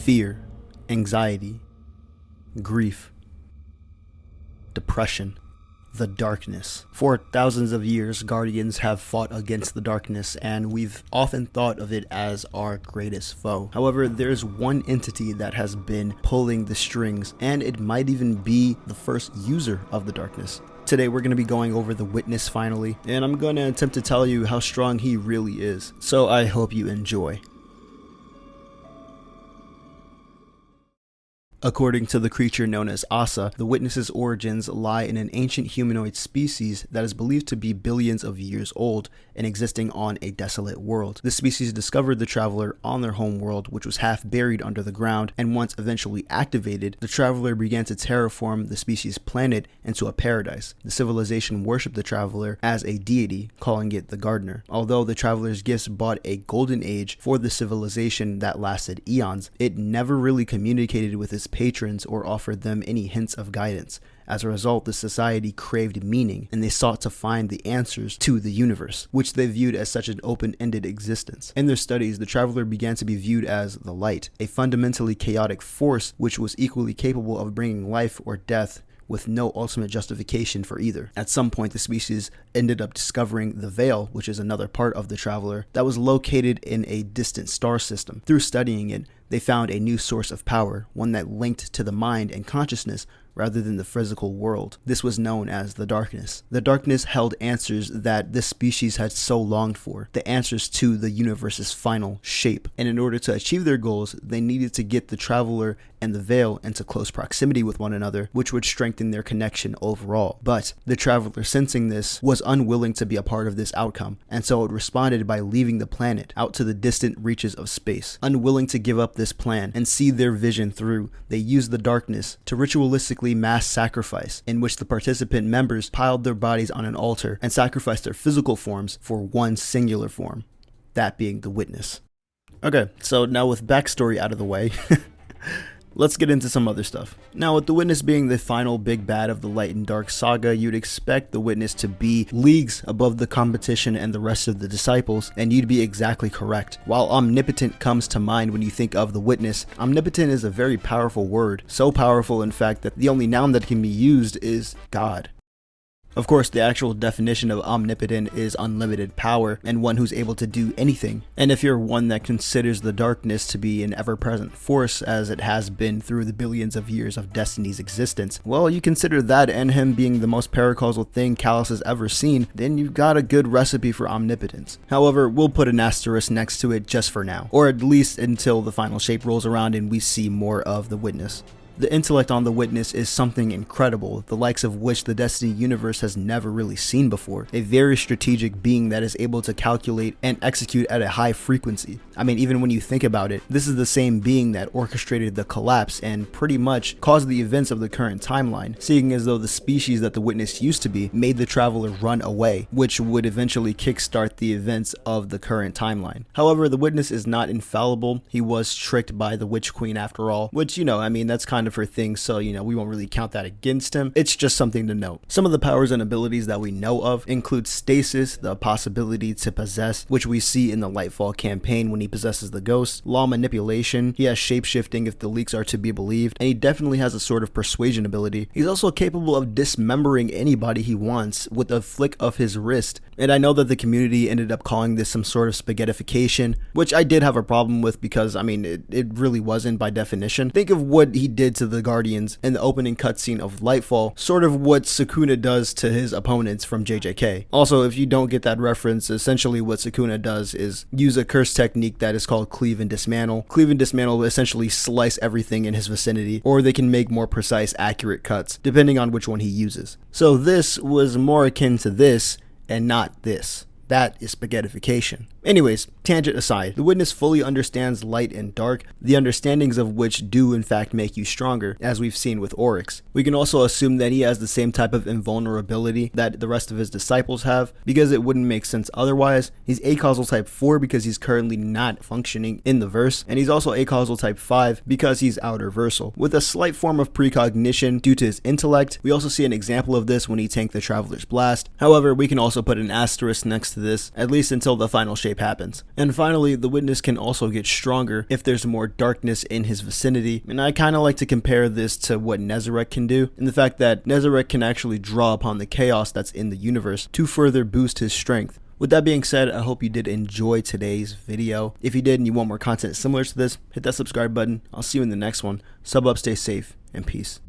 fear, anxiety, grief, depression. The darkness. For thousands of years, guardians have fought against the darkness, and we've often thought of it as our greatest foe. However, there's one entity that has been pulling the strings, and it might even be the first user of the darkness. Today we're going to be going over the Witness finally, and I'm going to attempt to tell you how strong he really is. So I hope you enjoy. According to the creature known as Asa, the Witness's origins lie in an ancient humanoid species that is believed to be billions of years old and existing on a desolate world. The species discovered the traveler on their home world, which was half buried under the ground, and once eventually activated, the traveler began to terraform the species' planet into a paradise. The civilization worshipped the traveler as a deity, calling it the gardener. Although the traveler's gifts brought a golden age for the civilization that lasted eons, it never really communicated with its patrons or offered them any hints of guidance. As a result, the society craved meaning, and they sought to find the answers to the universe, which they viewed as such an open-ended existence. In their studies, the traveler began to be viewed as the light, a fundamentally chaotic force which was equally capable of bringing life or death, with no ultimate justification for either. At some point, the species ended up discovering the veil, which is another part of the traveler, that was located in a distant star system. Through studying it, they found a new source of power, one that linked to the mind and consciousness rather than the physical world. This was known as the darkness. The darkness held answers that this species had so longed for, the answers to the universe's final shape. And in order to achieve their goals, they needed to get the traveler and the veil into close proximity with one another, which would strengthen their connection overall. But the traveler, sensing this, was unwilling to be a part of this outcome, and so it responded by leaving the planet out to the distant reaches of space. Unwilling to give up this plan and see their vision through, they used the darkness to ritualistically mass sacrifice, in which the participant members piled their bodies on an altar and sacrificed their physical forms for one singular form, that being the Witness. Okay, so now with backstory out of the way, let's get into some other stuff. Now, with the Witness being the final big bad of the Light and Dark saga, you'd expect the Witness to be leagues above the competition and the rest of the disciples, and you'd be exactly correct. While omnipotent comes to mind when you think of the Witness, omnipotent is a very powerful word, so powerful in fact that the only noun that can be used is God. Of course, the actual definition of omnipotent is unlimited power and one who's able to do anything. And if you're one that considers the darkness to be an ever-present force as it has been through the billions of years of Destiny's existence, well, you consider that and him being the most paracausal thing Callus has ever seen, then you've got a good recipe for omnipotence. However, we'll put an asterisk next to it just for now, or at least until the final shape rolls around and we see more of the Witness. The intellect on the Witness is something incredible, the likes of which the Destiny universe has never really seen before. A very strategic being that is able to calculate and execute at a high frequency. I mean, even when you think about it, this is the same being that orchestrated the collapse and pretty much caused the events of the current timeline, seeing as though the species that the Witness used to be made the traveler run away, which would eventually kickstart the events of the current timeline. However, the Witness is not infallible. He was tricked by the Witch Queen after all, which, I mean, that's kind of her thing, so we won't really count that against him. It's just something to note. Some of the powers and abilities that we know of include stasis, the possibility to possess, which we see in the Lightfall campaign when he possesses the ghost, law manipulation, he has shapeshifting if the leaks are to be believed, and he definitely has a sort of persuasion ability. He's also capable of dismembering anybody he wants with a flick of his wrist, and I know that the community ended up calling this some sort of spaghettification, which I did have a problem with because, I mean, it really wasn't by definition. Think of what he did to the Guardians in the opening cutscene of Lightfall, sort of what Sukuna does to his opponents from JJK. Also, if you don't get that reference, essentially what Sukuna does is use a curse technique that is called Cleave and Dismantle. Cleave and Dismantle will essentially slice everything in his vicinity, or they can make more precise, accurate cuts, depending on which one he uses. So this was more akin to this, and not this. That is spaghettification. Anyways, tangent aside, the Witness fully understands light and dark, the understandings of which do in fact make you stronger, as we've seen with Oryx. We can also assume that he has the same type of invulnerability that the rest of his disciples have, because it wouldn't make sense otherwise. He's acausal type 4 because he's currently not functioning in the verse, and he's also acausal type 5 because he's outer versal, with a slight form of precognition due to his intellect. We also see an example of this when he tanked the Traveler's Blast. However, we can also put an asterisk next to this, at least until the final shape happens. And finally, the Witness can also get stronger if there's more darkness in his vicinity, and I kind of like to compare this to what Nezarec can do, in the fact that Nezarec can actually draw upon the chaos that's in the universe to further boost his strength. With that being said, I hope you did enjoy today's video. If you did and you want more content similar to this, hit that subscribe button. I'll see you in the next one. Sub up, stay safe, and peace.